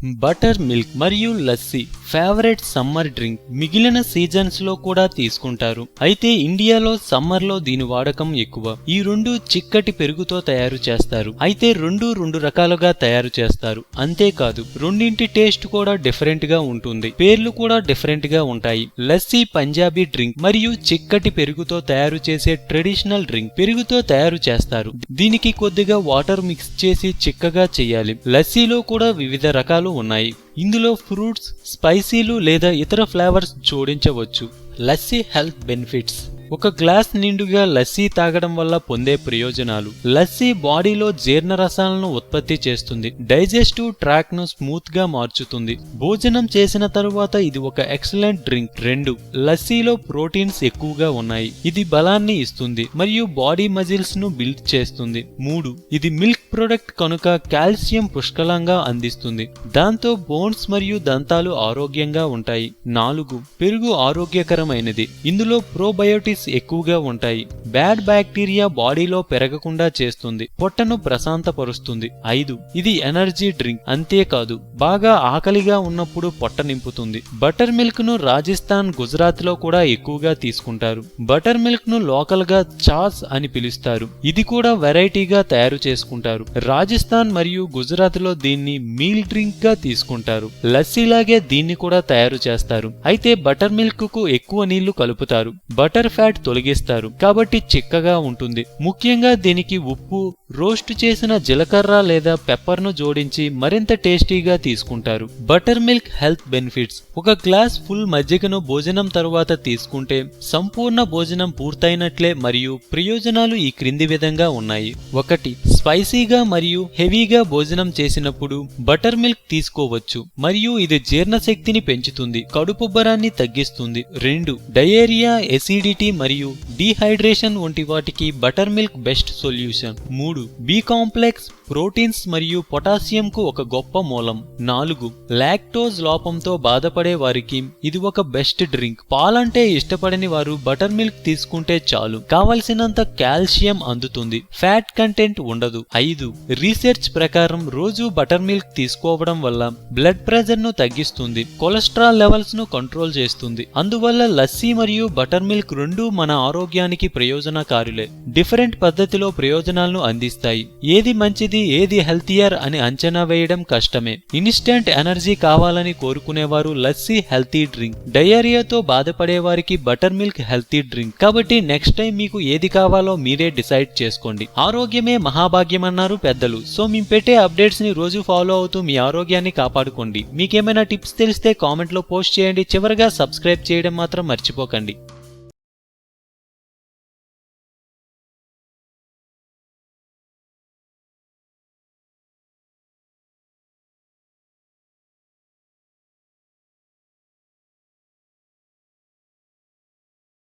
Butter milk మరియు lassi favourite summer drink. మిగిలిన seasons లో కూడా తీసుకుంటారు. అయితే ఇండియాలో సమ్మర్ లో దీని వాడకం ఎక్కువ. ఈ రెండు చిక్కటి పెరుగుతో తయారు చేస్తారు. అయితే రెండు రకాలుగా తయారు చేస్తారు. అంతేకాదు రెండింటి టేస్ట్ కూడా డిఫరెంట్ గా ఉంటుంది. పేర్లు కూడా డిఫరెంట్ గా ఉంటాయి. లస్సీ పంజాబీ డ్రింక్ మరియు చిక్కటి పెరుగుతో తయారు చేసే ట్రెడిషనల్ డ్రింక్. పెరుగుతో తయారు చేస్తారు. దీనికి కొద్దిగా వాటర్ మిక్స్ చేసి చిక్కగా చేయాలి. లస్సీలో కూడా వివిధ రకాలు ఉన్నాయి. ఇందులో ఫ్రూట్స్, స్పైసీలు లేదా ఇతర ఫ్లేవర్స్ జోడించవచ్చు. Lassi health benefits. ఒక గ్లాస్ నిండుగా లస్సీ తాగడం వల్ల పొందే ప్రయోజనాలు. లస్సీ బాడీలో జీర్ణ రసాలను ఉత్పత్తి చేస్తుంది. డైజెస్టివ్ ట్రాక్ ను స్మూత్ గా మార్చుతుంది. భోజనం చేసిన తరువాత ఇది ఒక ఎక్సలెంట్ డ్రింక్. 2. లస్సీలో ప్రోటీన్స్ ఎక్కువగా ఉన్నాయి. ఇది బలాన్ని ఇస్తుంది మరియు బాడీ మజిల్స్ ను బిల్డ్ చేస్తుంది. 3. ఇది మిల్క్ ప్రొడక్ట్ కనుక కాల్షియం పుష్కలంగా అందిస్తుంది. దాంతో బోన్స్ మరియు దంతాలు ఆరోగ్యంగా ఉంటాయి. 4. పెరుగు ఆరోగ్యకరమైనది. ఇందులో ప్రోబయోటిక్స్ ఎక్కువగా ఉంటాయి. బ్యాడ్ బ్యాక్టీరియా బాడీలో పెరగకుండా చేస్తుంది. పొట్టను ప్రశాంతపరుస్తుంది. 5. ఇది ఎనర్జీ డ్రింక్. అంతేకాదు బాగా ఆకలిగా ఉన్నప్పుడు పొట్ట నింపుతుంది. బటర్ మిల్క్ ను రాజస్థాన్, గుజరాత్ లో కూడా ఎక్కువగా తీసుకుంటారు. బటర్ మిల్క్ ను లోకల్ గా చాస్ అని పిలుస్తారు. ఇది కూడా వెరైటీగా తయారు చేసుకుంటారు. రాజస్థాన్ మరియు గుజరాత్ లో దీన్ని మీల్ డ్రింక్ గా తీసుకుంటారు. లస్సీలాగే దీన్ని కూడా తయారు చేస్తారు. అయితే బటర్ మిల్క్ కు ఎక్కువ నీళ్లు కలుపుతారు. బటర్ ఫ్యాట్ తొలగిస్తారు కాబట్టి చిక్కగా ఉంటుంది. ముఖ్యంగా దీనికి ఉప్పు, రోస్ట్ చేసిన జీలకర్ర లేదా పెప్పర్ ను జోడించి మరింత టేస్టీగా తీసుకుంటారు. Butter milk health benefits. ఒక గ్లాస్ ఫుల్ మజ్జిగను భోజనం తరువాత తీసుకుంటే సంపూర్ణ భోజనం పూర్తయినట్లే మరియు ప్రయోజనాలు ఈ క్రింది విధంగా ఉన్నాయి. 1. స్పైసీగా మరియు హెవీగా భోజనం చేసినప్పుడు బటర్ మిల్క్ తీసుకోవచ్చు మరియు ఇది జీర్ణశక్తిని పెంచుతుంది, కడుపుబ్బరాన్ని తగ్గిస్తుంది. 2. డయేరియా, ఎసిడిటీ మరియు డీహైడ్రేషన్ వంటి వాటికి butter milk best solution. 3. B complex, proteins మరియు పొటాషియంకు ఒక గొప్ప మూలం. 4. లాక్టోజ్ లోపంతో బాధపడే వారికి ఇది ఒక బెస్ట్ డ్రింక్. పాలంటే ఇష్టపడని వారు బటర్ మిల్క్ తీసుకుంటే చాలు. కావలసినంత కాల్షియం అందుతుంది. ఫ్యాట్ కంటెంట్ ఉండదు. 5. రీసెర్చ్ ప్రకారం రోజు బటర్ మిల్క్ తీసుకోవడం వల్ల బ్లడ్ ప్రెషర్ ను తగ్గిస్తుంది, కొలెస్ట్రాల్ లెవెల్స్ ను కంట్రోల్ చేస్తుంది. అందువల్ల లస్సీ మరియు బటర్ మిల్క్ రెండూ మన ఆరోగ్యానికి ప్రయోజనకారులే. డిఫరెంట్ పద్ధతిలో ప్రయోజనాలను అందిస్తాయి. ఏది మంచిది, ఏది హెల్తియర్ అని అంచనా వేయడం కష్టమే. ఇన్స్టెంట్ ఎనర్జీ కావాలని కోరుకునేవారు లస్సీ హెల్తీ డ్రింక్. డయేరియాతో బాధపడే వారికి బటర్ మిల్క్ హెల్తీ డ్రింక్. కాబట్టి నెక్స్ట్ టైం మీకు ఏది కావాలో మీరే డిసైడ్ చేసుకోండి. ఆరోగ్యమే మహాభాగ్యం అన్నారు పెద్దలు. సో మేము పెట్టే అప్డేట్స్ ని రోజు ఫాలో అవుతూ మీ ఆరోగ్యాన్ని కాపాడుకోండి. మీకేమైనా టిప్స్ తెలిస్తే కామెంట్ లో పోస్ట్ చేయండి. చివరగా సబ్స్క్రైబ్ చేయడం మాత్రం మర్చిపోకండి.